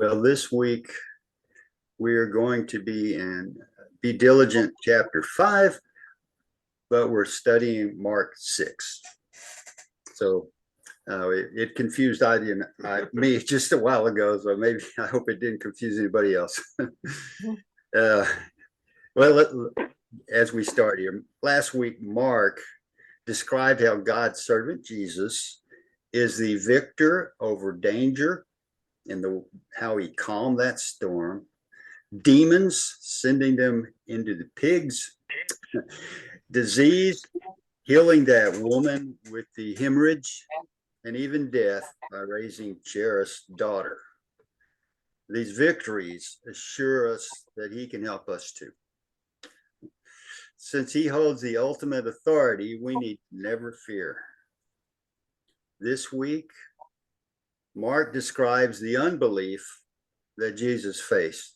Well, this week we are going to be in Be Diligent chapter 5, but we're studying Mark 6. So it confused me just a while ago, so maybe I hope it didn't confuse anybody else. As we start here, last week Mark described how God's servant Jesus is the victor over danger and how he calmed that storm, demons sending them into the pigs, disease healing that woman with the hemorrhage, and even death by raising Jairus' daughter. These victories assure us that he can help us too. Since he holds the ultimate authority, we need never fear. This week, Mark describes the unbelief that Jesus faced.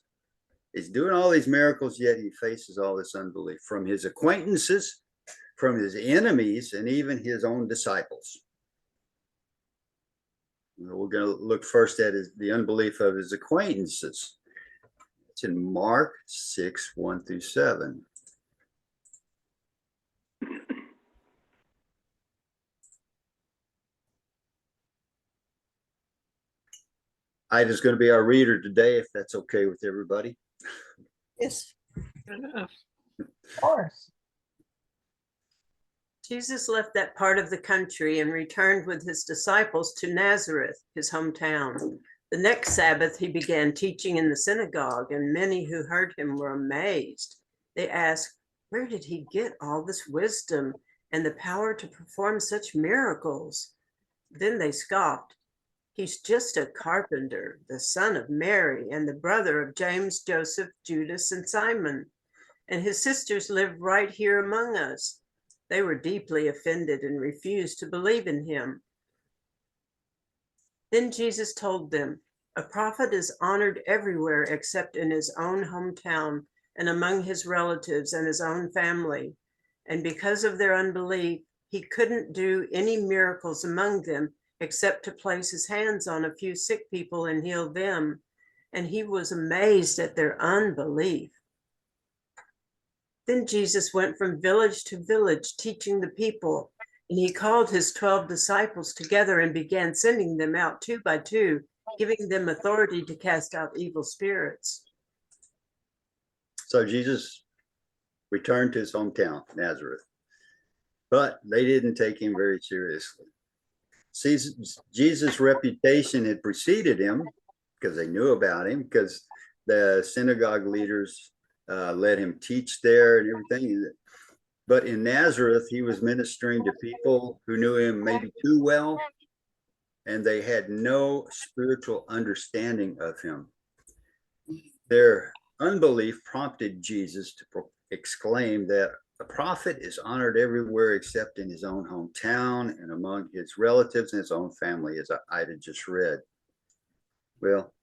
He's doing all these miracles, yet he faces all this unbelief from his acquaintances, from his enemies, and even his own disciples. We're going to look first at the unbelief of his acquaintances. It's in Mark 6, 1 through 7. Ida's going to be our reader today, if that's okay with everybody. Yes. Of course. Jesus left that part of the country and returned with his disciples to Nazareth, his hometown. The next Sabbath, he began teaching in the synagogue, and many who heard him were amazed. They asked, "Where did he get all this wisdom and the power to perform such miracles?" Then they scoffed. "He's just a carpenter, the son of Mary, and the brother of James, Joseph, Judas, and Simon. And his sisters live right here among us." They were deeply offended and refused to believe in him. Then Jesus told them, "A prophet is honored everywhere except in his own hometown and among his relatives and his own family." And because of their unbelief, he couldn't do any miracles among them except to place his hands on a few sick people and heal them. And he was amazed at their unbelief. Then Jesus went from village to village, teaching the people, and he called his 12 disciples together and began sending them out 2 by 2, giving them authority to cast out evil spirits. So Jesus returned to his hometown, Nazareth, but they didn't take him very seriously. Jesus' reputation had preceded him because they knew about him, because the synagogue leaders let him teach there and everything. But in Nazareth, he was ministering to people who knew him maybe too well, and they had no spiritual understanding of him. Their unbelief prompted Jesus to exclaim that a prophet is honored everywhere except in his own hometown and among his relatives and his own family, as Ida just read. Well,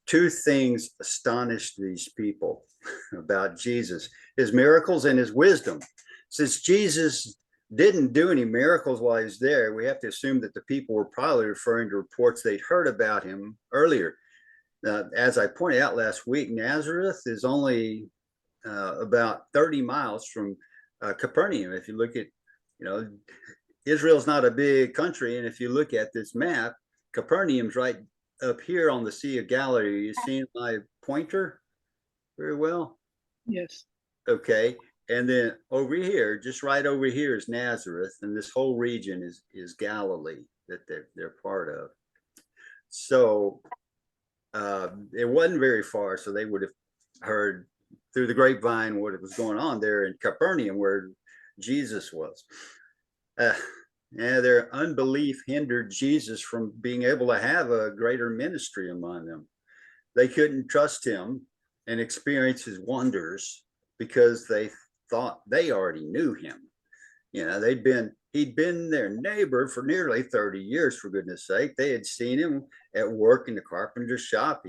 2 things astonished these people about Jesus: his miracles and his wisdom. Since Jesus didn't do any miracles while he was there, we have to assume that the people were probably referring to reports they'd heard about him earlier. As I pointed out last week, Nazareth is only about 30 miles from Capernaum. If you look at, Israel's not a big country, and if you look at this map, Capernaum's right up here on the Sea of Galilee. Are you seeing my pointer very well? Yes. Okay. And then over here, just right over here, is Nazareth, and this whole region is Galilee that they're part of. So it wasn't very far, so they would have heard through the grapevine what was going on there in Capernaum, where Jesus was. Their unbelief hindered Jesus from being able to have a greater ministry among them. They couldn't trust him and experience his wonders because they thought they already knew him. He'd been their neighbor for nearly 30 years, for goodness sake. They had seen him at work in the carpenter shop.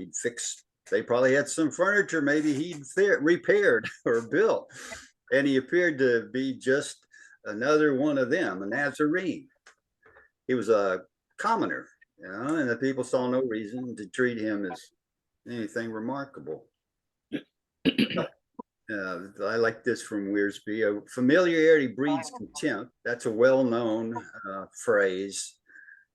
They probably had some furniture maybe he'd repaired or built. And he appeared to be just another one of them, a Nazarene. He was a commoner. And the people saw no reason to treat him as anything remarkable. I like this from Wearsby. Familiarity breeds contempt. That's a well-known phrase.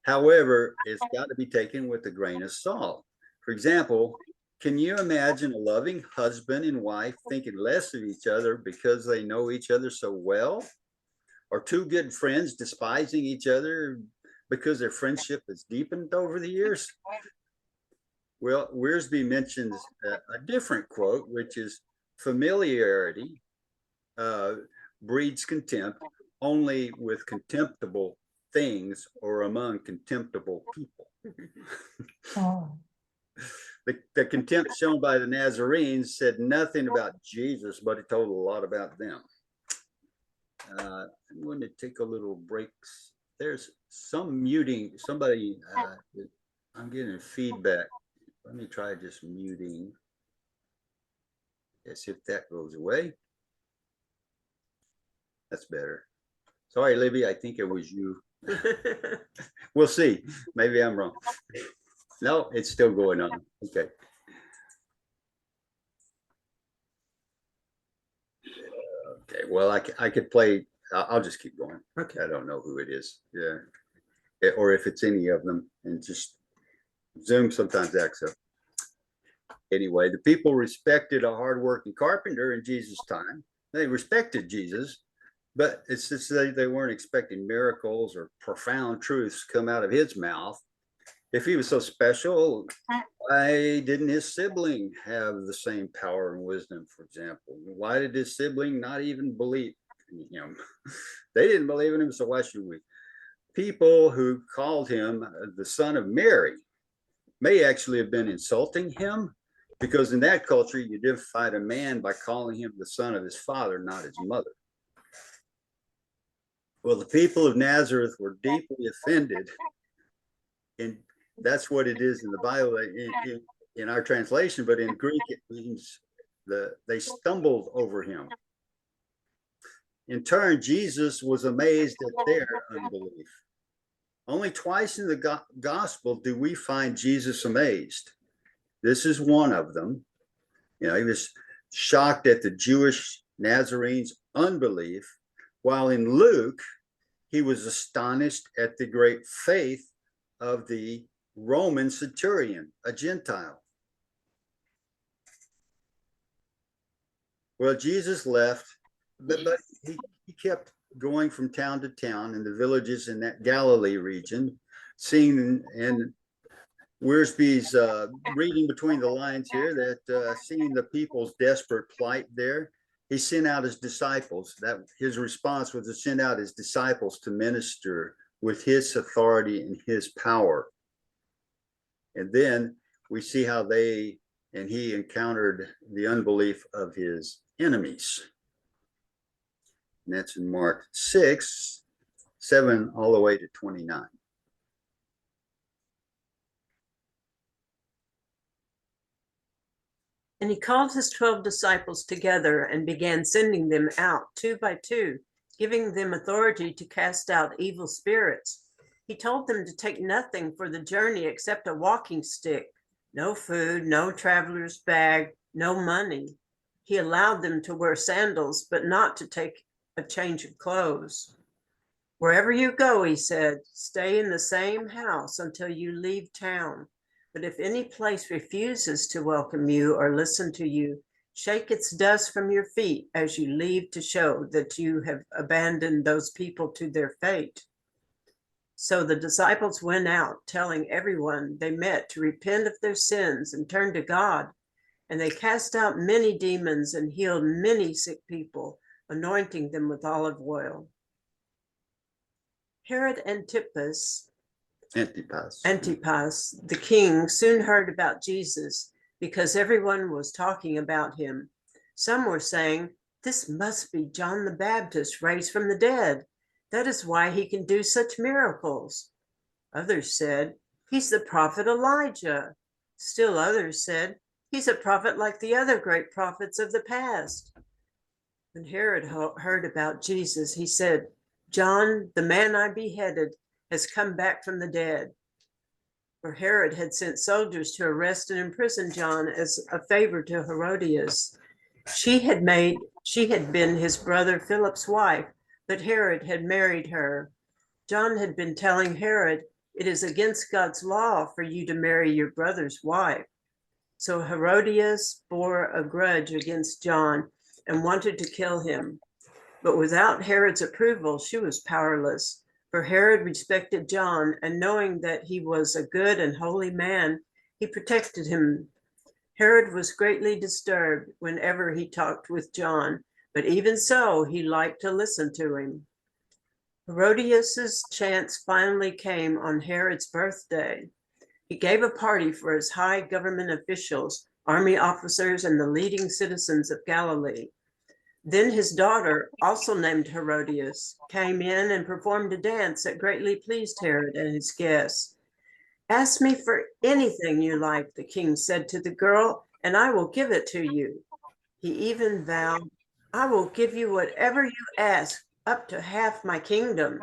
However, it's got to be taken with a grain of salt. For example, can you imagine a loving husband and wife thinking less of each other because they know each other so well? Or two good friends despising each other because their friendship has deepened over the years? Well, Wearsby mentions a different quote, which is familiarity breeds contempt only with contemptible things or among contemptible people. Oh. The contempt shown by the Nazarenes said nothing about Jesus, but it told a lot about them. I'm going to take a little break. There's some muting. Somebody, I'm getting feedback. Let me try just muting. Yes, if that goes away. That's better. Sorry, Libby, I think it was you. We'll see. Maybe I'm wrong. No, it's still going on. Okay. Okay, well, I could play. I'll just keep going. Okay. I don't know who it is. Yeah. Or if it's any of them, and just Zoom sometimes acts up. Anyway, the people respected a hardworking carpenter in Jesus' time. They respected Jesus, but it's just they weren't expecting miracles or profound truths come out of his mouth. If he was so special, why didn't his sibling have the same power and wisdom, for example? Why did his sibling not even believe in him? They didn't believe in him, so why should we? People who called him the son of Mary may actually have been insulting him, because in that culture, you identified a man by calling him the son of his father, not his mother. Well, the people of Nazareth were deeply offended, and that's what it is in the Bible, in our translation, but in Greek, it means they stumbled over him. In turn, Jesus was amazed at their unbelief. Only twice in the gospel do we find Jesus amazed. This is one of them. He was shocked at the Jewish Nazarenes' unbelief, while in Luke, he was astonished at the great faith of the Roman centurion, a Gentile. Well, Jesus left, but he kept going from town to town in the villages in that Galilee region, seeing, and Wearsby's reading between the lines here, that seeing the people's desperate plight there, he sent out his disciples. That his response was to send out his disciples to minister with his authority and his power. And then we see how he encountered the unbelief of his enemies. And that's in Mark 6:7 all the way to 29. And he called his 12 disciples together and began sending them out 2 by 2, giving them authority to cast out evil spirits. He told them to take nothing for the journey except a walking stick, no food, no traveler's bag, no money. He allowed them to wear sandals, but not to take a change of clothes. Wherever you go, he said, stay in the same house until you leave town. But if any place refuses to welcome you or listen to you, shake its dust from your feet as you leave to show that you have abandoned those people to their fate. So the disciples went out, telling everyone they met to repent of their sins and turn to God. And they cast out many demons and healed many sick people, anointing them with olive oil. Herod Antipas, the king, soon heard about Jesus because everyone was talking about him. Some were saying, this must be John the Baptist raised from the dead. That is why he can do such miracles. Others said, he's the prophet Elijah. Still others said, he's a prophet like the other great prophets of the past. When Herod heard about Jesus, he said, John, the man I beheaded, has come back from the dead. for Herod had sent soldiers to arrest and imprison John as a favor to Herodias. She had been his brother Philip's wife, but Herod had married her. John had been telling Herod, "It is against God's law for you to marry your brother's wife." So Herodias bore a grudge against John and wanted to kill him. But without Herod's approval, she was powerless, for Herod respected John, and knowing that he was a good and holy man, he protected him. Herod was greatly disturbed whenever he talked with John, but even so, he liked to listen to him. Herodias's chance finally came on Herod's birthday. He gave a party for his high government officials, army officers, and the leading citizens of Galilee. Then his daughter, also named Herodias, came in and performed a dance that greatly pleased Herod and his guests. "Ask me for anything you like," the king said to the girl, "and I will give it to you." He even vowed, "I will give you whatever you ask, up to half my kingdom."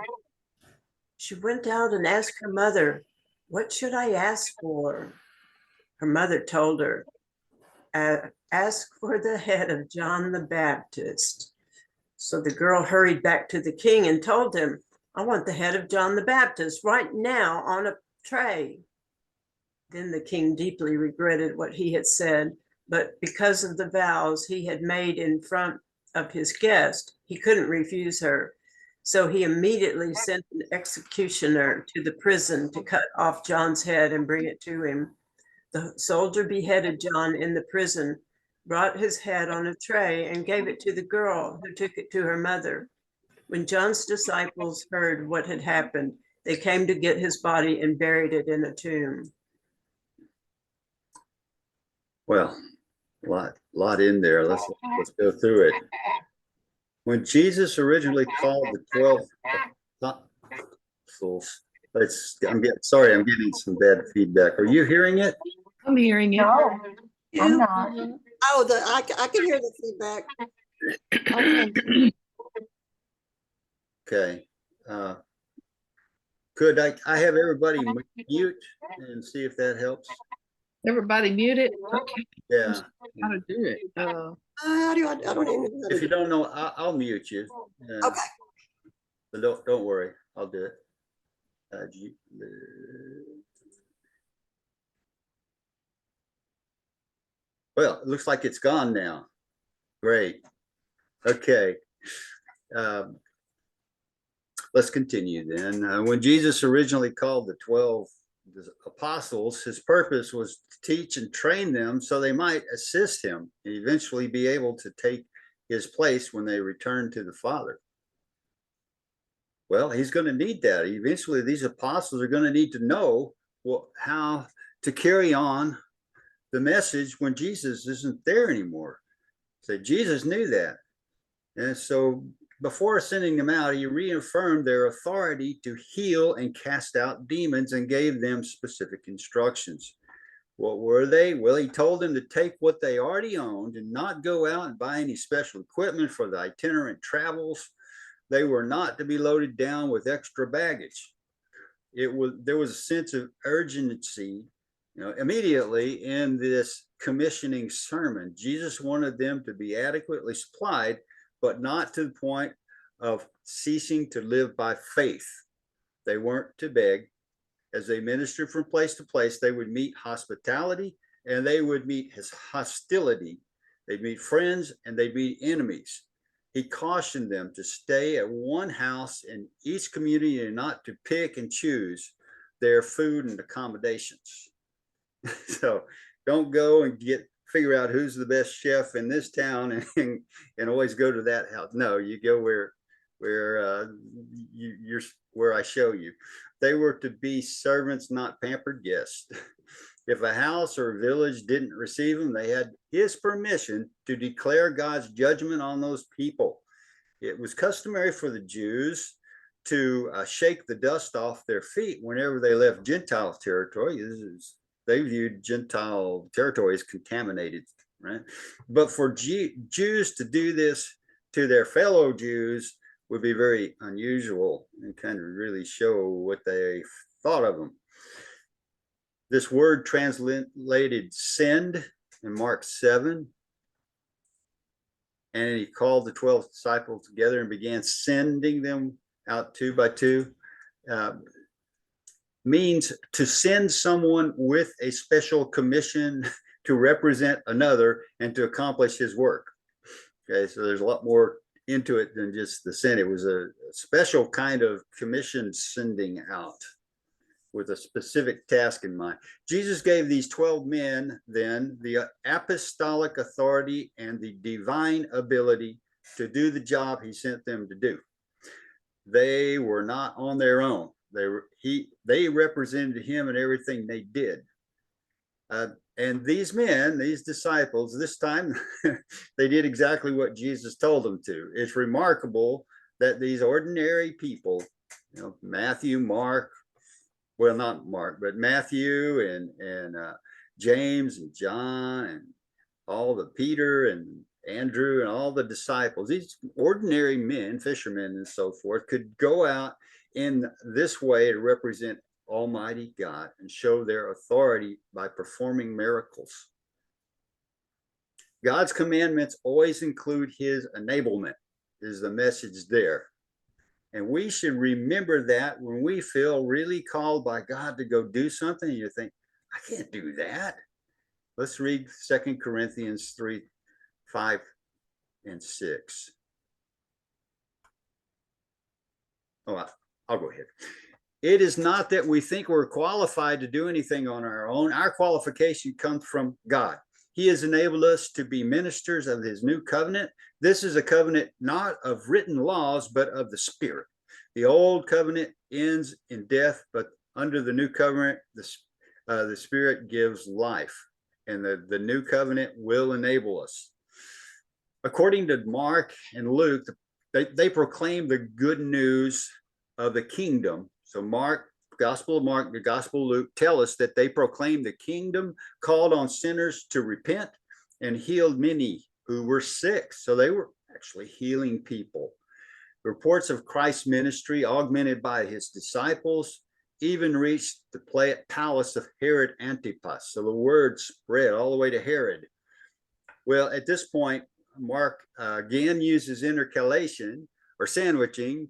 She went out and asked her mother, "What should I ask for?" Her mother told her, "Ask for the head of John the Baptist." So the girl hurried back to the king and told him, "I want the head of John the Baptist right now on a tray." Then the king deeply regretted what he had said, but because of the vows he had made in front of his guest, he couldn't refuse her. So he immediately sent an executioner to the prison to cut off John's head and bring it to him. The soldier beheaded John in the prison, brought his head on a tray, and gave it to the girl, who took it to her mother. When John's disciples heard what had happened, they came to get his body and buried it in a tomb. Well, lot in there. Let's go through it. When Jesus originally called the 12 apostles, I'm getting some bad feedback. Are you hearing it? I'm hearing you. No, I'm not. Oh, I can hear the feedback. Okay. Okay. Could I have everybody mute and see if that helps? Everybody muted. Okay, Yeah. how to do it? How do I don't even know how to If you do it. don't know, I'll mute you. Okay. But don't worry, I'll do it. Well, it looks like it's gone now. Great. Okay. Let's continue then. When Jesus originally called the 12 apostles, his purpose was to teach and train them so they might assist him and eventually be able to take his place when they return to the Father. Well, he's going to need that. Eventually, these apostles are going to need to know how to carry on the message when Jesus isn't there anymore. So Jesus knew that. And so before sending them out, he reaffirmed their authority to heal and cast out demons and gave them specific instructions. What were they? Well, he told them to take what they already owned and not go out and buy any special equipment for the itinerant travels. They were not to be loaded down with extra baggage. There was a sense of urgency, immediately in this commissioning sermon. Jesus wanted them to be adequately supplied, but not to the point of ceasing to live by faith. They weren't to beg. As they ministered from place to place, they would meet hospitality and they would meet his hostility. They'd meet friends and they'd meet enemies. He cautioned them to stay at one house in each community and not to pick and choose their food and accommodations. So don't go and figure out who's the best chef in this town and always go to that house. No, you go where I show you. They were to be servants, not pampered guests. If a house or village didn't receive them, they had his permission to declare God's judgment on those people. It was customary for the Jews to shake the dust off their feet whenever they left Gentile territory. They viewed Gentile territory as contaminated, right? But for Jews to do this to their fellow Jews would be very unusual and kind of really show what they thought of them. This word translated send in Mark 7. And he called the 12 disciples together and began sending them out two by two. Means to send someone with a special commission to represent another and to accomplish his work. Okay, so there's a lot more into it than just the send. It was a special kind of commission sending out with a specific task in mind. Jesus gave these 12 men then the apostolic authority and the divine ability to do the job he sent them to do. They were not on their own. They represented him in everything they did. And these men, these disciples, this time they did exactly what Jesus told them to. It's remarkable that these ordinary people, you know, Matthew, Mark, well, not Mark, but Matthew and James and John and all the Peter and Andrew and all the disciples, these ordinary men, fishermen and so forth, could go out in this way to represent Almighty God and show their authority by performing miracles. God's commandments always include his enablement, is the message there. And we should remember that when we feel really called by God to go do something, and you think, I can't do that. Let's read 2 Corinthians 3, 5 and 6. Oh, I'll go ahead. It is not that we think we're qualified to do anything on our own. Our qualification comes from God. He has enabled us to be ministers of his new covenant. This is a covenant not of written laws, but of the Spirit. The old covenant ends in death, but under the new covenant, the Spirit gives life. And the new covenant will enable us. According to Mark and Luke, they proclaim the good news of the kingdom. So Mark, Gospel of Mark, the Gospel of Luke tell us that they proclaimed the kingdom, called on sinners to repent, and healed many who were sick. So they were actually healing people. Reports of Christ's ministry, augmented by his disciples, even reached the palace of Herod Antipas. So the word spread all the way to Herod. Well, at this point, Mark again uses intercalation or sandwiching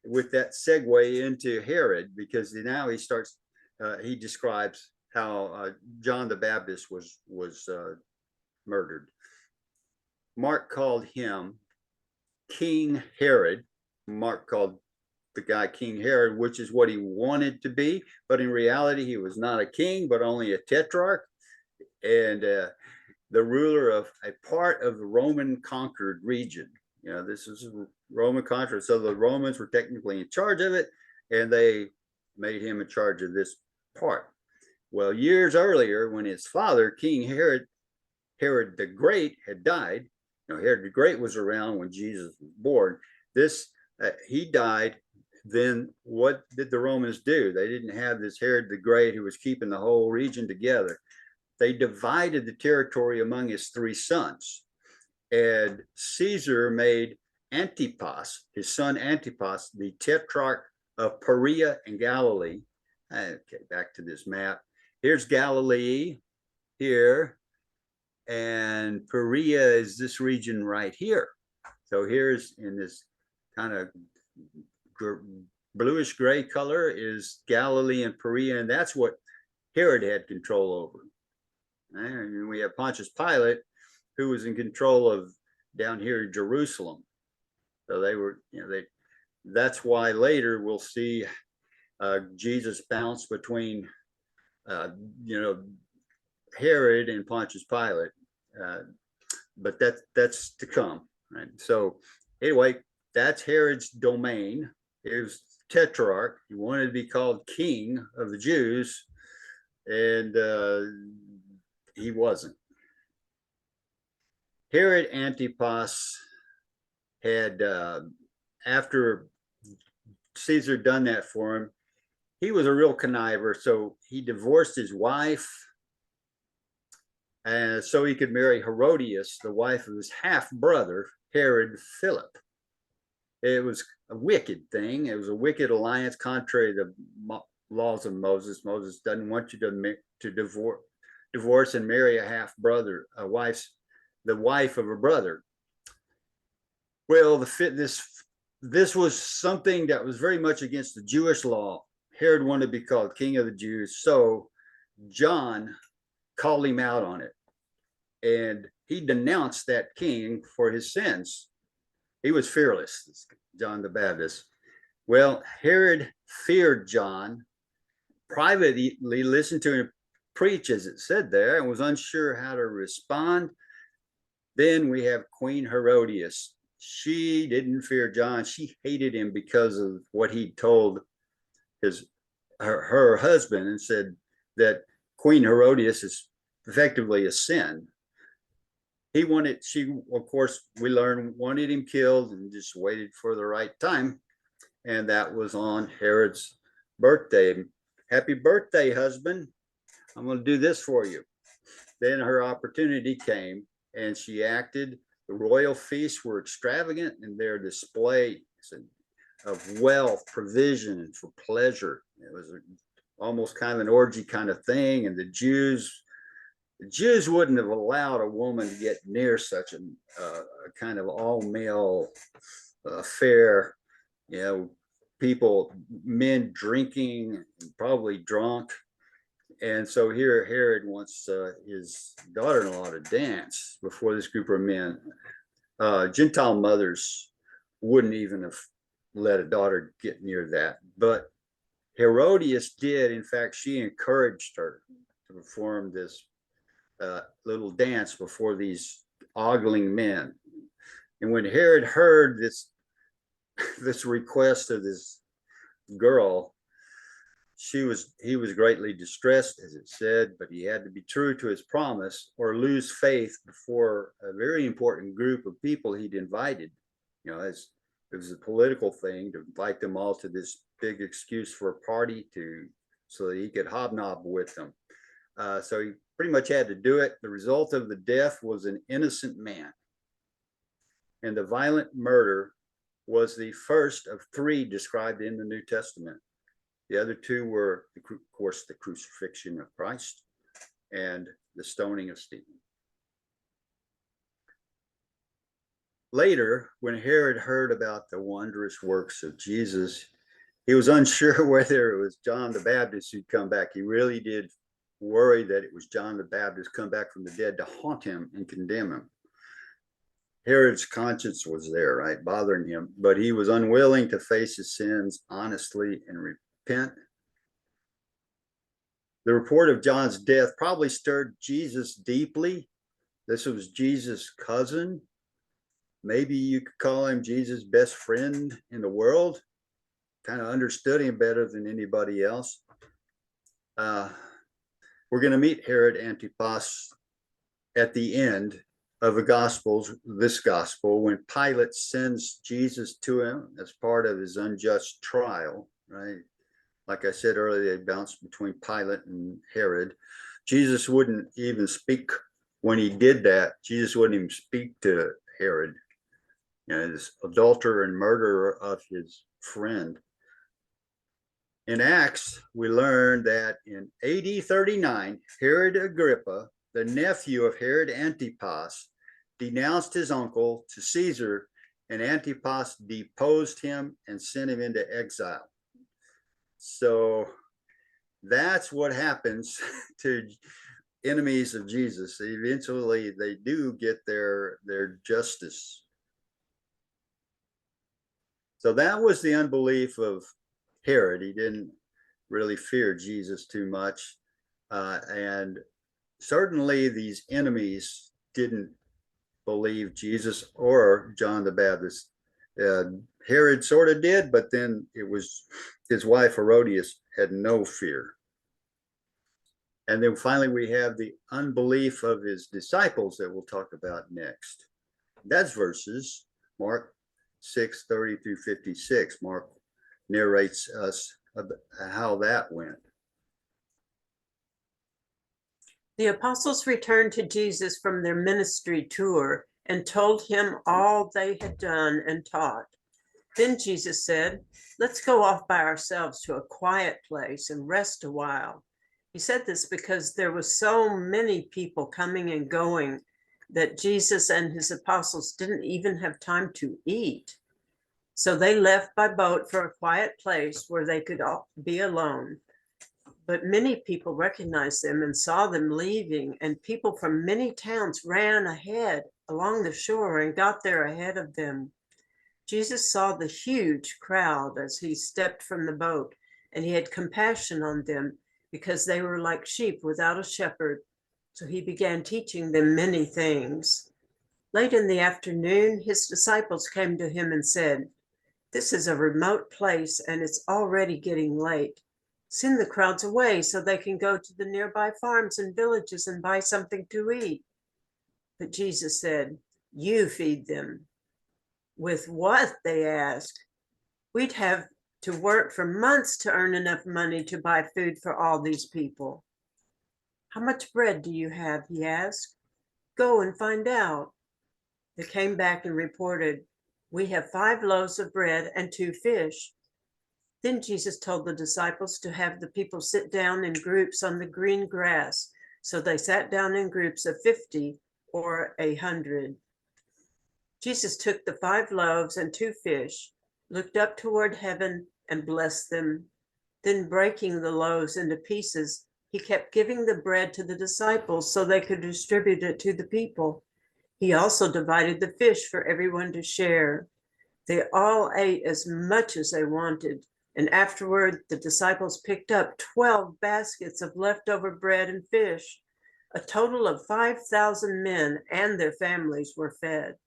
with that segue into Herod, because now he describes how John the Baptist was murdered. Mark called him King Herod. Mark called the guy King Herod, which is what he wanted to be, but in reality he was not a king, but only a tetrarch and the ruler of a part of the Roman conquered region. You know, this is Roman conquer, so the Romans were technically in charge of it, and they made him in charge of this part. Well, years earlier, when his father, King Herod the Great, had died, you know, Herod the Great was around when Jesus was born. He died. Then what did the Romans do? They didn't have this Herod the Great who was keeping the whole region together. They divided the territory among his three sons. And Caesar made Antipas, his son Antipas, the tetrarch of Perea and Galilee. Okay, back to this map. Here's Galilee here, and Perea is this region right here. So here's in this kind of bluish gray color is Galilee and Perea, and that's what Herod had control over. And we have Pontius Pilate, who was in control of down here in Jerusalem. So they were, you know, that's why later we'll see Jesus bounce between, you know, Herod and Pontius Pilate. But that's to come, right? So anyway, that's Herod's domain. He was tetrarch. He wanted to be called king of the Jews, and he wasn't. Herod Antipas had, after Caesar done that for him, he was a real conniver. So he divorced his wife, and so he could marry Herodias, the wife of his half brother, Herod Philip. It was a wicked thing. It was a wicked alliance, contrary to laws of Moses. Moses doesn't want you to divorce and marry a half brother, the wife of a brother. Well, this was something that was very much against the Jewish law. Herod wanted to be called King of the Jews, so John called him out on it, and he denounced that king for his sins. He was fearless, John the Baptist. Well, Herod feared John, privately listened to him preach, as it said there, and was unsure how to respond. Then we have Queen Herodias. She didn't fear John. She hated him because of what he told her husband, and said that Queen Herodias is effectively a sin. She, of course, we learn, wanted him killed and just waited for the right time. And that was on Herod's birthday. Happy birthday, husband. I'm going to do this for you. Then her opportunity came, and she acted. The royal feasts were extravagant in their display of wealth, provision, and for pleasure. It was almost kind of an orgy kind of thing. And the Jews wouldn't have allowed a woman to get near such a kind of all-male affair. Men drinking and probably drunk. And so here Herod wants his daughter-in-law to dance before this group of men. Gentile mothers wouldn't even have let a daughter get near that. But Herodias did. In fact, she encouraged her to perform this little dance before these ogling men. And when Herod heard this request of this girl, he was greatly distressed, as it said, but he had to be true to his promise or lose faith before a very important group of people he'd invited. As it was a political thing to invite them all to this big excuse for a party so that he could hobnob with them. So he pretty much had to do it. The result of the death was an innocent man. And the violent murder was the first of 3 described in the New Testament. The other 2 were, of course, the crucifixion of Christ and the stoning of Stephen. Later, when Herod heard about the wondrous works of Jesus, he was unsure whether it was John the Baptist who'd come back. He really did worry that it was John the Baptist come back from the dead to haunt him and condemn him. Herod's conscience was there, right, bothering him, but he was unwilling to face his sins honestly and repent. The report of John's death probably stirred Jesus deeply. This was Jesus' cousin. Maybe you could call him Jesus' best friend in the world. Kind of understood him better than anybody else. We're going to meet Herod Antipas at the end of the Gospels, this Gospel, when Pilate sends Jesus to him as part of his unjust trial, right? Like I said earlier, they bounced between Pilate and Herod. Jesus wouldn't even speak when he did that. Jesus wouldn't even speak to Herod, this adulterer and murderer of his friend. In Acts, we learn that in AD 39, Herod Agrippa, the nephew of Herod Antipas, denounced his uncle to Caesar, and Antipas deposed him and sent him into exile. So that's what happens to enemies of Jesus. Eventually, they do get their justice. So that was the unbelief of Herod. He didn't really fear Jesus too much. And certainly these enemies didn't believe Jesus or John the Baptist. Herod sort of did, but then it was his wife Herodias had no fear. And then finally we have the unbelief of his disciples that we'll talk about next. That's verses Mark 6:30 through 56. Mark narrates us how that went. The apostles returned to Jesus from their ministry tour and told him all they had done and taught. Then Jesus said, "Let's go off by ourselves to a quiet place and rest a while." He said this because there was so many people coming and going that Jesus and his apostles didn't even have time to eat. So they left by boat for a quiet place where they could all be alone. But many people recognized them and saw them leaving, and people from many towns ran ahead along the shore and got there ahead of them. Jesus saw the huge crowd as he stepped from the boat, and he had compassion on them because they were like sheep without a shepherd. So he began teaching them many things. Late in the afternoon, his disciples came to him and said, "This is a remote place and it's already getting late. Send the crowds away so they can go to the nearby farms and villages and buy something to eat." But Jesus said, "You feed them." "With what?" they asked. "We'd have to work for months to earn enough money to buy food for all these people." "How much bread do you have?" he asked. "Go and find out." They came back and reported, "We have 5 loaves of bread and 2 fish." Then Jesus told the disciples to have the people sit down in groups on the green grass. So they sat down in groups of 50 or 100. Jesus took the 5 loaves and 2 fish, looked up toward heaven and blessed them. Then breaking the loaves into pieces, he kept giving the bread to the disciples so they could distribute it to the people. He also divided the fish for everyone to share. They all ate as much as they wanted, and afterward the disciples picked up 12 baskets of leftover bread and fish. A total of 5,000 men and their families were fed.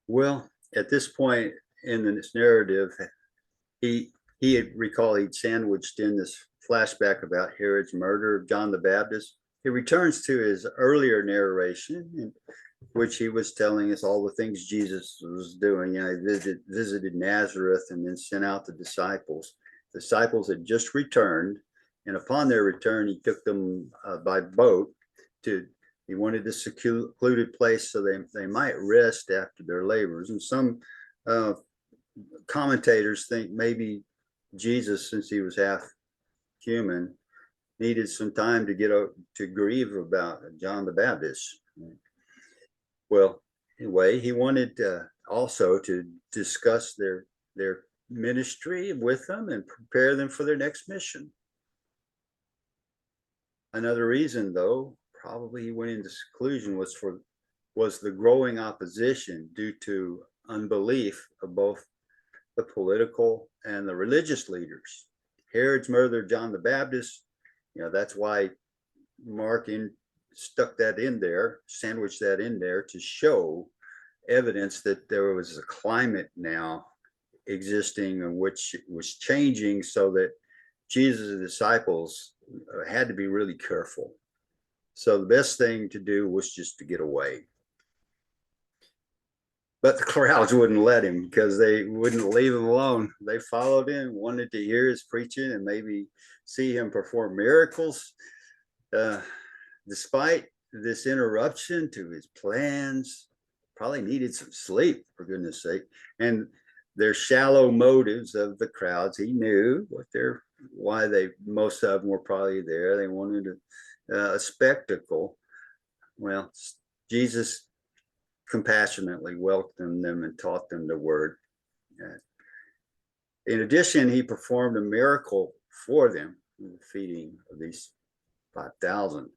Well, at this point in this narrative, he had he'd sandwiched in this flashback about Herod's murder of John the Baptist. He returns to his earlier narration, in which he was telling us all the things Jesus was doing. You know, he visited Nazareth and then sent out the disciples. The disciples had just returned, and upon their return, he took them by boat to. He wanted a secluded place so they might rest after their labors. And some commentators think maybe Jesus, since he was half human, needed some time to get to grieve about John the Baptist. Well, anyway, he wanted also to discuss their ministry with them and prepare them for their next mission. Another reason, though, probably he went into seclusion was the growing opposition due to unbelief of both the political and the religious leaders. Herod's murder of John the Baptist, you know, that's why Mark stuck that in there, sandwiched that in there to show evidence that there was a climate now existing in which it was changing, so that Jesus' disciples had to be really careful. So the best thing to do was just to get away. But the crowds wouldn't let him because they wouldn't leave him alone. They followed him, wanted to hear his preaching and maybe see him perform miracles. Despite this interruption to his plans, probably needed some sleep, for goodness sake. And their shallow motives of the crowds, he knew why most of them were probably there. They wanted a spectacle. Well, Jesus compassionately welcomed them and taught them the word. In addition, he performed a miracle for them, the feeding of these 5,000.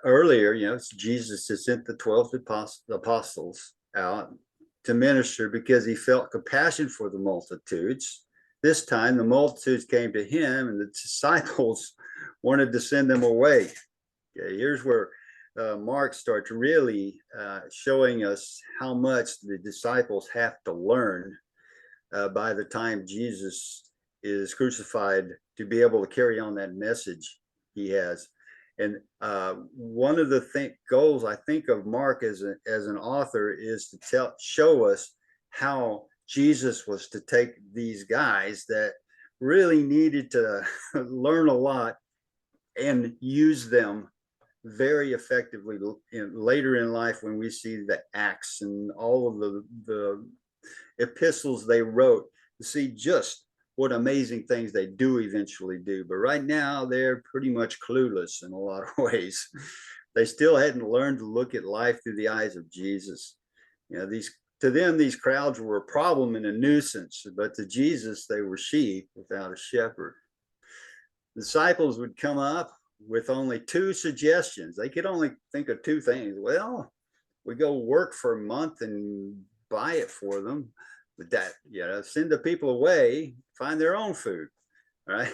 Earlier, you know, Jesus had sent the 12 apostles out to minister because he felt compassion for the multitudes. This time, the multitudes came to him, and the disciples wanted to send them away. Okay, here's where Mark starts really showing us how much the disciples have to learn by the time Jesus is crucified to be able to carry on that message he has. And one of the goals I think of Mark as an author is to show us how Jesus was to take these guys that really needed to learn a lot and use them very effectively later in life when we see the Acts and all of the epistles they wrote to see just what amazing things they do eventually do. But right now they're pretty much clueless in a lot of ways. They still hadn't learned to look at life through the eyes of Jesus. You know, to them, these crowds were a problem and a nuisance, but to Jesus, they were sheep without a shepherd. The disciples would come up with only two suggestions. They could only think of two things. Well, we go work for a month and buy it for them. But that, you know, send the people away, find their own food, right?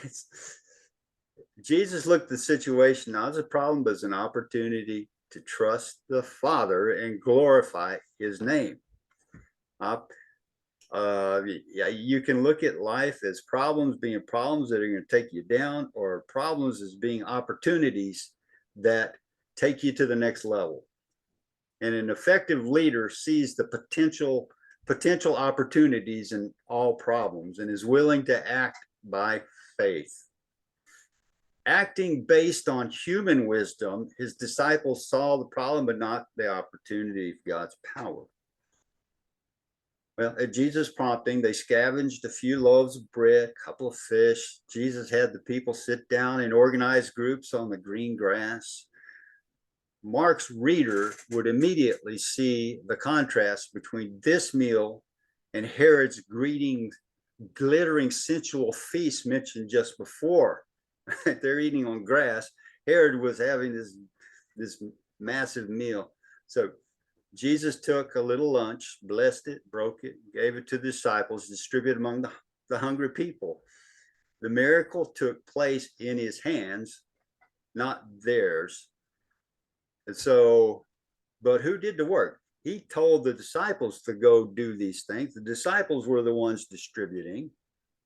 Jesus looked at the situation not as a problem, but as an opportunity to trust the Father and glorify his name. Yeah, you can look at life as problems being problems that are going to take you down, or problems as being opportunities that take you to the next level. And an effective leader sees the potential opportunities in all problems and is willing to act by faith. Acting based on human wisdom, his disciples saw the problem but not the opportunity of God's power. Well, at Jesus' prompting, they scavenged a few loaves of bread, a couple of fish. Jesus had the people sit down in organized groups on the green grass. Mark's reader would immediately see the contrast between this meal and Herod's glittering sensual feast mentioned just before. They're eating on grass. Herod was having this massive meal. So Jesus took a little lunch, blessed it, broke it, gave it to the disciples, distributed among the hungry people. The miracle took place in his hands, not theirs. And so, but who did the work? He told the disciples to go do these things. The disciples were the ones distributing,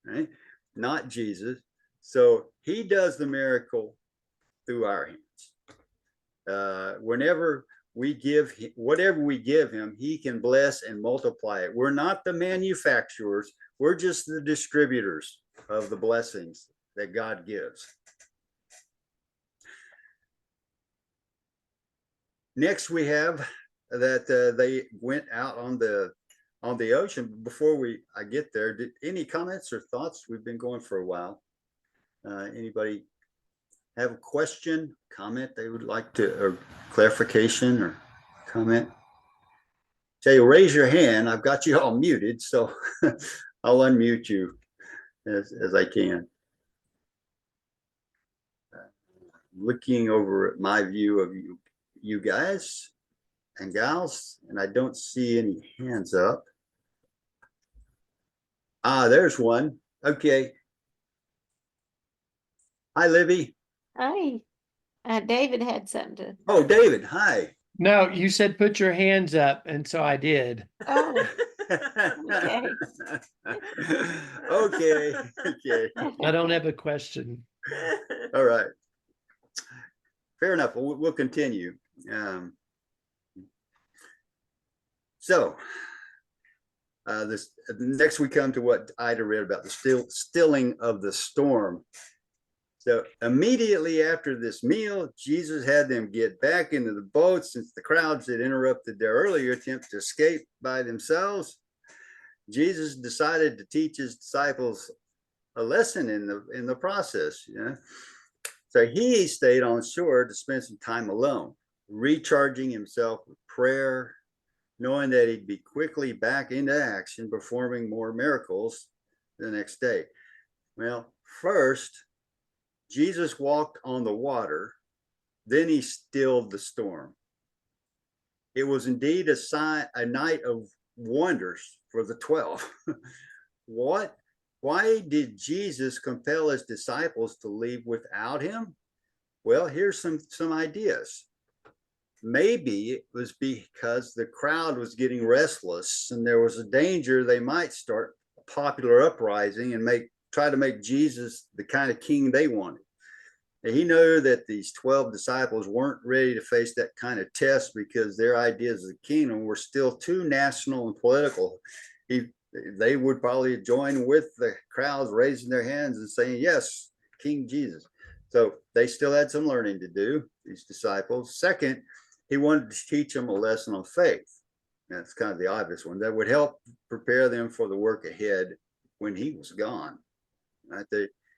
right? Not Jesus. So he does the miracle through our hands. Whenever we give whatever we give him, he can bless and multiply it. We're not the manufacturers. We're just the distributors of the blessings that God gives. Next, we have that they went out on the ocean. Before I get there, any comments or thoughts? We've been going for a while. Anybody have a question, comment they would like to, or clarification or comment? Say, raise your hand. I've got you all muted, so I'll unmute you as I can. Looking over at my view of you guys and gals, and I don't see any hands up. There's one. Okay. Hi, Libby. Hi. David had something to. Oh, David. Hi. No, you said put your hands up, and so I did. Oh, okay. Okay. I don't have a question. All right. Fair enough. We'll continue. This next we come to what Ida read about the stilling of the storm. So immediately after this meal, Jesus had them get back into the boat since the crowds had interrupted their earlier attempt to escape by themselves. Jesus decided to teach his disciples a lesson in the process. You know? So he stayed on shore to spend some time alone, recharging himself with prayer, knowing that he'd be quickly back into action, performing more miracles the next day. Well, first, Jesus walked on the water, then he stilled the storm. It was indeed a night of wonders for the 12. Why did Jesus compel his disciples to leave without him? Well, here's some ideas. Maybe it was because the crowd was getting restless and there was a danger they might start a popular uprising and try to make Jesus the kind of king they wanted. And he knew that these 12 disciples weren't ready to face that kind of test because their ideas of the kingdom were still too national and political. They would probably join with the crowds raising their hands and saying, yes, King Jesus. So they still had some learning to do, these disciples. Second, he wanted to teach them a lesson on faith. That's kind of the obvious one that would help prepare them for the work ahead when he was gone. Right?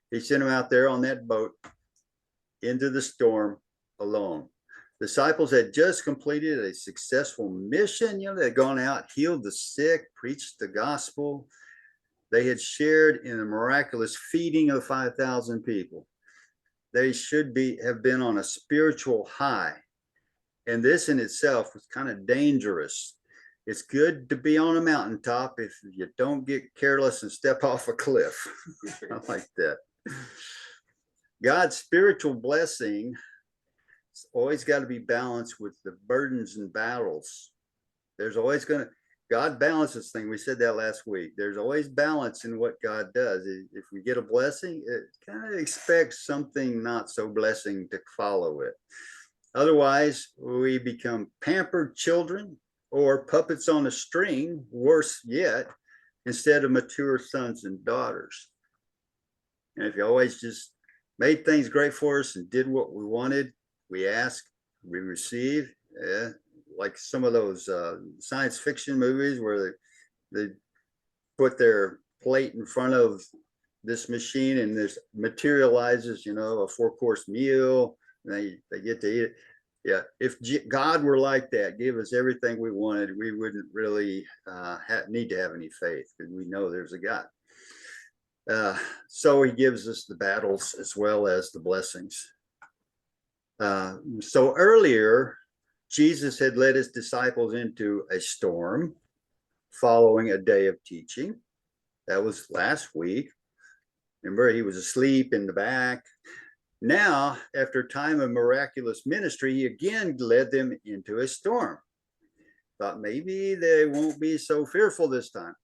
He sent them out there on that boat into the storm alone. Disciples had just completed a successful mission. They'd gone out, healed the sick, preached the gospel. They had shared in the miraculous feeding of 5,000 people. They should have been on a spiritual high. And this in itself was kind of dangerous. It's good to be on a mountaintop if you don't get careless and step off a cliff. I like that. God's spiritual blessing has always got to be balanced with the burdens and battles. There's always God balances things. We said that last week. There's always balance in what God does. If we get a blessing, it kind of expects something not so blessing to follow it. Otherwise, we become pampered children or puppets on a string, worse yet, instead of mature sons and daughters. And if you always just made things great for us and did what we wanted, we asked, we received, like some of those science fiction movies where they put their plate in front of this machine and this materializes, a 4-course meal. And they get to eat it. Yeah, if God were like that, give us everything we wanted, we wouldn't really need to have any faith because we know there's a God. So he gives us the battles as well as the blessings. So earlier, Jesus had led his disciples into a storm following a day of teaching. That was last week. Remember, he was asleep in the back. Now, after a time of miraculous ministry, he again led them into a storm. Thought maybe they won't be so fearful this time.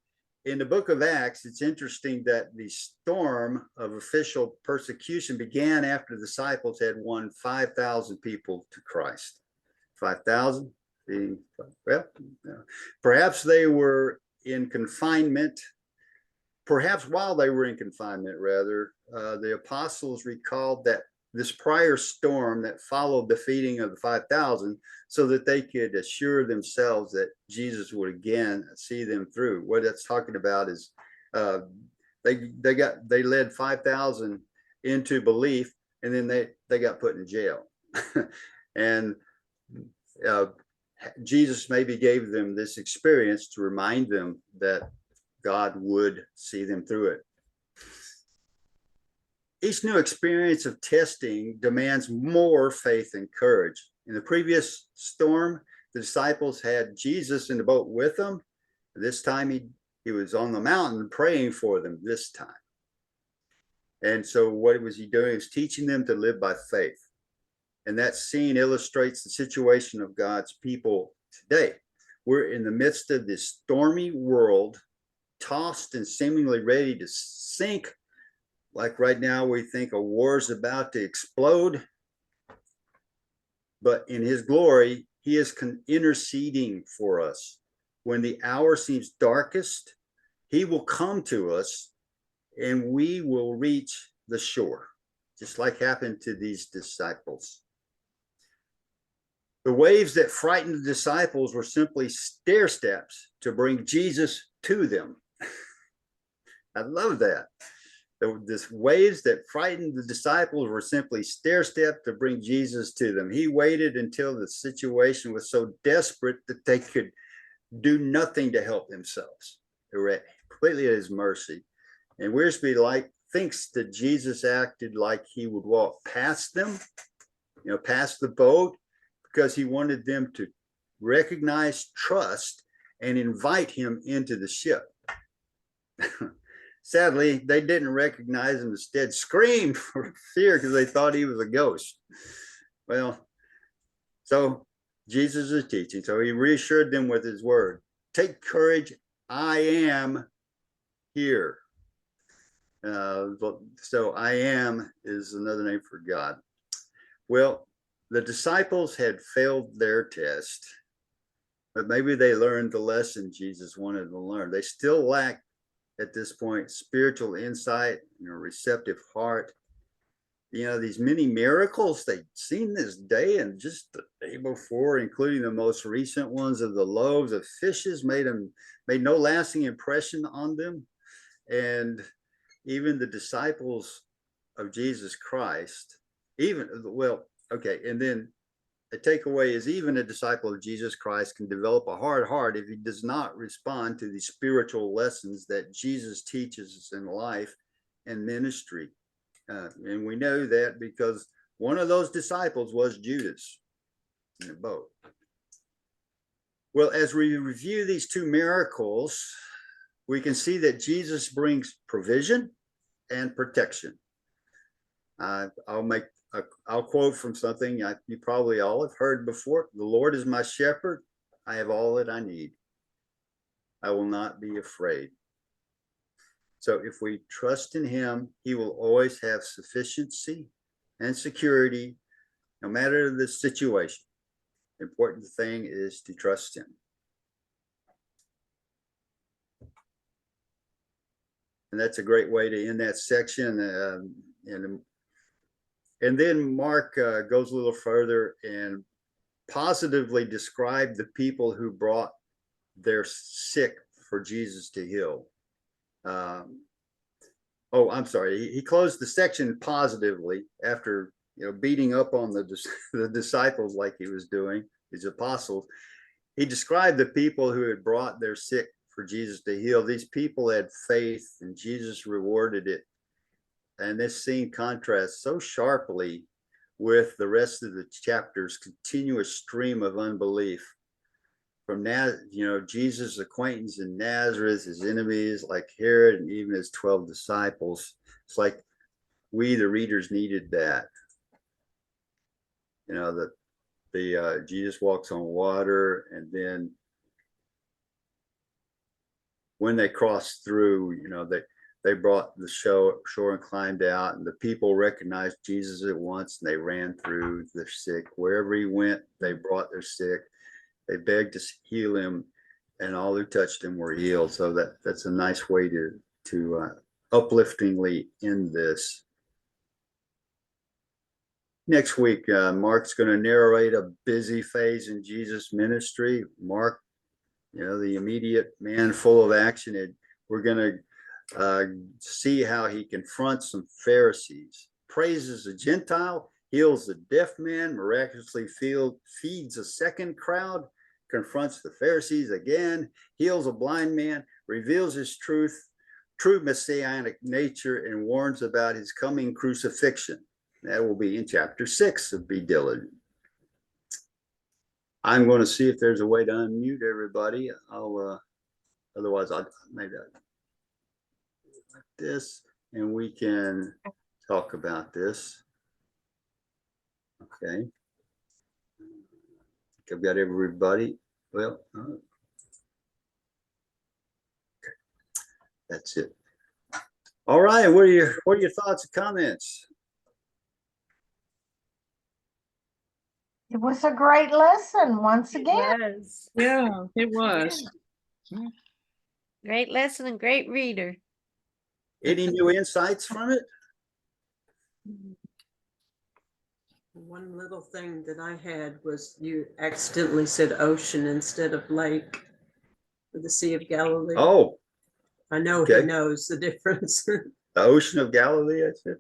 In the book of Acts, it's interesting that the storm of official persecution began after the disciples had won 5,000 people to Christ. 5,000 being, well, perhaps they were in confinement. Perhaps while they were in confinement, rather, the apostles recalled that this prior storm that followed the feeding of the 5,000 so that they could assure themselves that Jesus would again see them through. What that's talking about is they led 5,000 into belief and then they got put in jail. And Jesus maybe gave them this experience to remind them that God would see them through it. Each new experience of testing demands more faith and courage. In the previous storm, the disciples had Jesus in the boat with them. This time he was on the mountain praying for them this time. And so what was he doing? He was teaching them to live by faith. And that scene illustrates the situation of God's people today. We're in the midst of this stormy world, tossed and seemingly ready to sink. Like right now, we think a war is about to explode. But in his glory, he is interceding for us. When the hour seems darkest, he will come to us and we will reach the shore, just like happened to these disciples. The waves that frightened the disciples were simply stair steps to bring Jesus to them. I love that. These waves that frightened the disciples were simply stair steps to bring Jesus to them. He waited until the situation was so desperate that they could do nothing to help themselves. They were completely at his mercy. And Wiersbe thinks that Jesus acted like he would walk past them, past the boat, because he wanted them to recognize, trust, and invite him into the ship. Sadly, they didn't recognize him, instead screamed for fear because they thought he was a ghost. Well, so Jesus is teaching. So he reassured them with his word. Take courage, I am here. So I am is another name for God. Well, the disciples had failed their test, but maybe they learned the lesson Jesus wanted them to learn. They still lack at this point spiritual insight and a receptive heart. these many miracles they'd seen this day and just the day before, including the most recent ones of the loaves of fishes, made no lasting impression on them. And even the disciples of Jesus Christ, and then the takeaway is even a disciple of Jesus Christ can develop a hard heart if he does not respond to the spiritual lessons that Jesus teaches us in life and ministry. And we know that because one of those disciples was Judas in the boat. Well, as we review these two miracles, we can see that Jesus brings provision and protection. I'll quote from something you probably all have heard before. The Lord is my shepherd. I have all that I need. I will not be afraid. So if we trust in him, he will always have sufficiency and security, no matter the situation. The important thing is to trust him. And that's a great way to end that section. And then Mark goes a little further and positively described the people who brought their sick for Jesus to heal. I'm sorry. He closed the section positively after beating up on the disciples like he was doing, his apostles. He described the people who had brought their sick for Jesus to heal. These people had faith, and Jesus rewarded it. And this scene contrasts so sharply with the rest of the chapter's continuous stream of unbelief. From Jesus' acquaintance in Nazareth, his enemies like Herod, and even his 12 disciples. It's like we, the readers, needed that. That Jesus walks on water, and then when they crossed through, they brought the shore and climbed out, and the people recognized Jesus at once, and they ran through their sick. Wherever he went, they brought their sick. They begged to heal him, and all who touched him were healed. So that's a nice way to upliftingly end this. Next week, Mark's going to narrate a busy phase in Jesus' ministry. Mark, the immediate man full of action. And we're going to see how he confronts some Pharisees, praises a Gentile, heals a deaf man, miraculously feeds a second crowd, confronts the Pharisees again, heals a blind man, reveals his true messianic nature, and warns about his coming crucifixion. That will be in chapter 6 of Be Diligent. I'm going to see if there's a way to unmute everybody. Otherwise I'll maybe like this, and we can talk about this. Okay. I've got everybody. Well, okay. That's it. All right. What are your thoughts and comments? It was a great lesson once again. Yes. Yeah, it was. Great lesson and great reader. Any new insights from it? One little thing that I had was you accidentally said ocean instead of lake for the Sea of Galilee. Oh, I know okay. he knows the difference. the Ocean of Galilee, I said.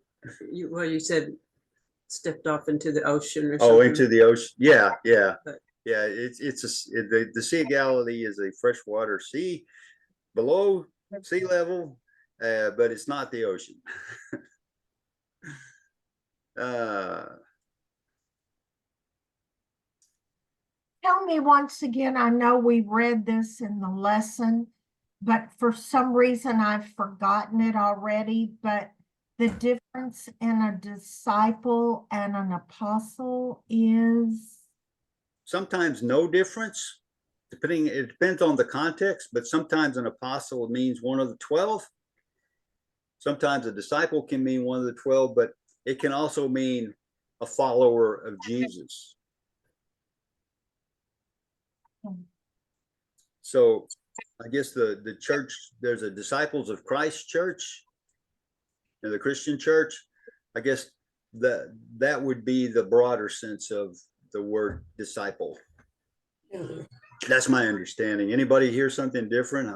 You said stepped off into the ocean or something. Oh, into the ocean. Yeah. But- Yeah, the Sea of Galilee is a freshwater sea below sea level, but it's not the ocean. Tell me once again, I know we read this in the lesson, but for some reason I've forgotten it already, but the difference in a disciple and an apostle is? Sometimes no difference, it depends on the context, but sometimes an apostle means one of the 12. Sometimes a disciple can mean one of the 12, but it can also mean a follower of Jesus. So I guess the church, there's a Disciples of Christ church, the Christian church. I guess that would be the broader sense of the word disciple. That's my understanding. Anybody hear something different?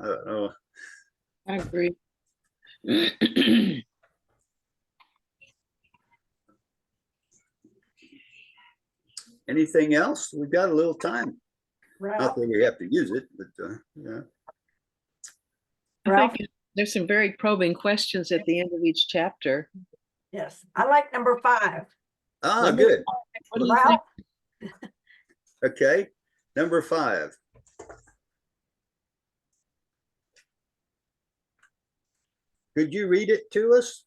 I agree. Anything else? We've got a little time. Not Ralph, that we have to use it, but yeah. I Ralph? think there's some very probing questions at the end of each chapter. Yes, I like number 5. Ah, good. What do you think? Ralph, Okay. Number 5. Could you read it to us?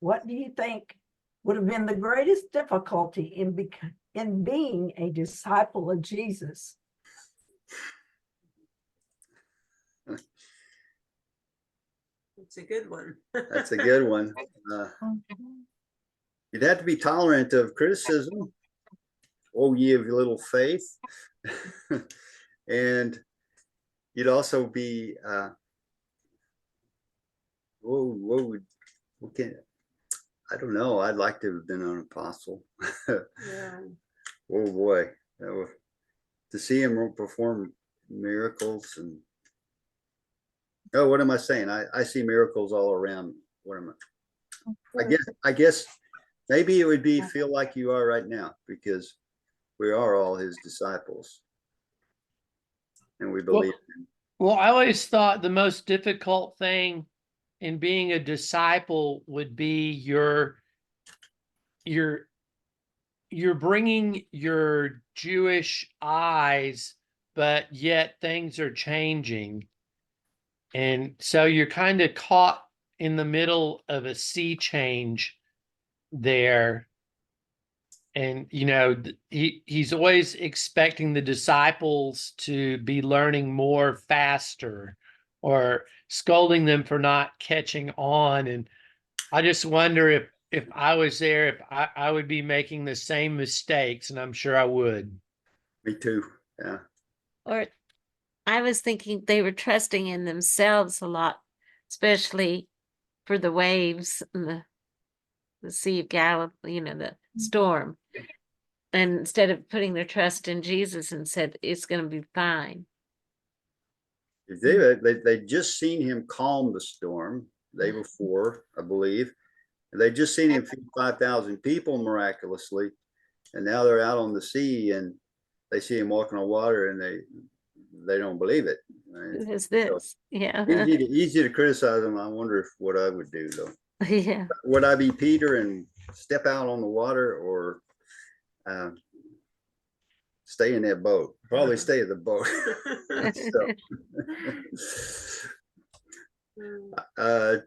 what do you think would have been the greatest difficulty in being a disciple of Jesus? It's a good one. That's a good one. You'd have to be tolerant of criticism. Oh, ye of little faith. And you'd also be, I don't know. I'd like to have been an apostle. Yeah. Oh boy. To see him perform miracles and, oh, what am I saying? I see miracles all around me. What am I? I guess maybe it would be feel like you are right now, because we are all his disciples and we believe him. Well, I always thought the most difficult thing in being a disciple would be you're bringing your Jewish eyes, but yet things are changing. And so you're kind of caught in the middle of a sea change there. And, you know, he's always expecting the disciples to be learning more faster, or scolding them for not catching on. And I just wonder if I was there, if I would be making the same mistakes, and I'm sure I would. Me too. Yeah. Or I was thinking they were trusting in themselves a lot, especially for the waves and the Sea of Galilee, you know, the storm. And instead of putting their trust in Jesus and said, it's going to be fine. They'd just seen him calm the storm the day before, I believe. They'd just seen him feed 5,000 people miraculously. And now they're out on the sea and they see him walking on water and they don't believe it. Who is this? Yeah. Easy to criticize him. I wonder if what I would do though. Yeah. Would I be Peter and step out on the water, or stay in that boat? Probably stay in the boat.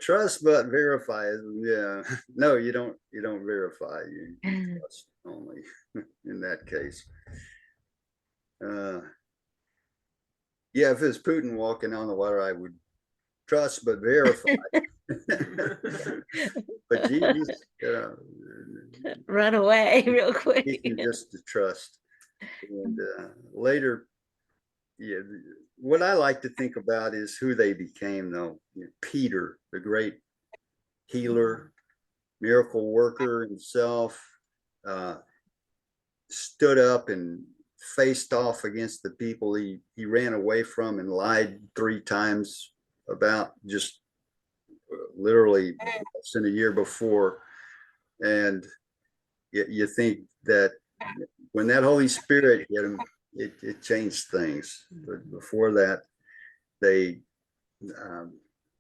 Trust but verify. Yeah. No, you don't verify. You trust only in that case. Yeah, if it's Putin walking on the water, I would trust but verify. But Jesus, Run away real quick. just to trust. And later, yeah, what I like to think about is who they became, though. Peter, the great healer, miracle worker himself, stood up and faced off against the people he ran away from and lied 3 times about, just literally less than a year before. And you think that when that Holy Spirit hit him, it changed things. But before that,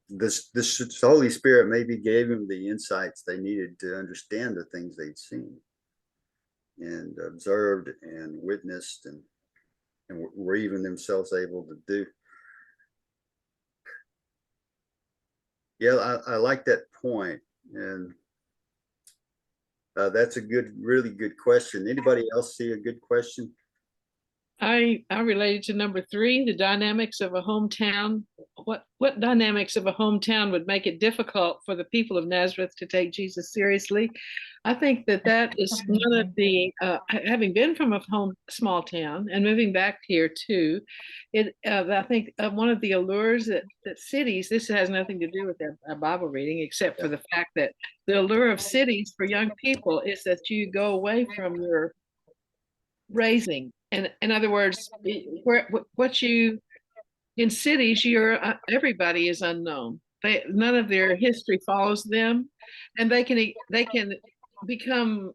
this Holy Spirit maybe gave him the insights they needed to understand the things they'd seen and observed and witnessed, and were even themselves able to do. Yeah, I like that point. And that's a really good question. Anybody else see a good question? I related to number 3, the dynamics of a hometown. What dynamics of a hometown would make it difficult for the people of Nazareth to take Jesus seriously? I think that is one of the having been from a small town and moving back here too. I think one of the allures that cities. This has nothing to do with our Bible reading, except for the fact that the allure of cities for young people is that you go away from your raising. And in other words, what you in cities, everybody is unknown. None of their history follows them, and they can become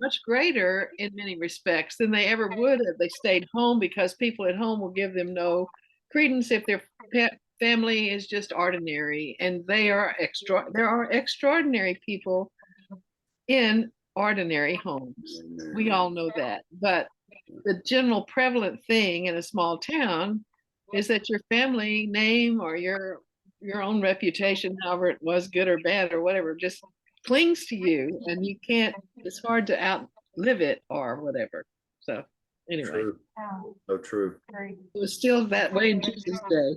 much greater in many respects than they ever would if they stayed home, because people at home will give them no credence if their family is just ordinary, and there are extraordinary people in ordinary homes. We all know that. But the general prevalent thing in a small town is that your family name or your own reputation, however it was good or bad or whatever, just clings to you, and you can't, it's hard to outlive it or whatever. So anyway, True. So true. it was still that way in Jesus' day.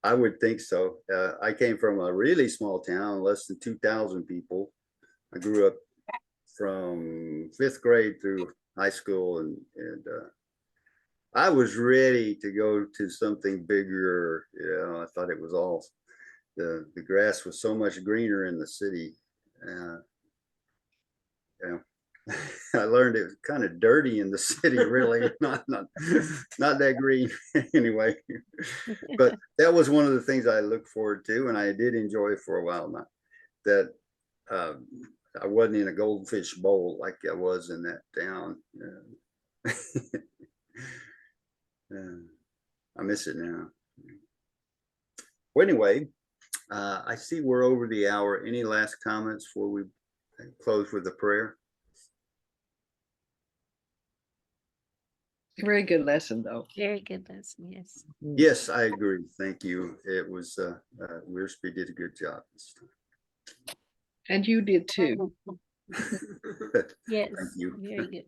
I would think so. I came from a really small town, less than 2,000 people. I grew up from 5th grade through high school, and I was ready to go to something bigger. I thought it was all the grass was so much greener in the city. I learned it was kind of dirty in the city, really, not that green anyway. But that was one of the things I looked forward to, and I did enjoy for a while. Not that I wasn't in a goldfish bowl like I was in that town. I miss it now. Well, anyway, I see we're over the hour. Any last comments before we close with a prayer? Very good lesson, though. Very good lesson, yes. Yes, I agree. Thank you. It was Wiersbe did a good job this time. And you did too. Yes, Thank you. very good.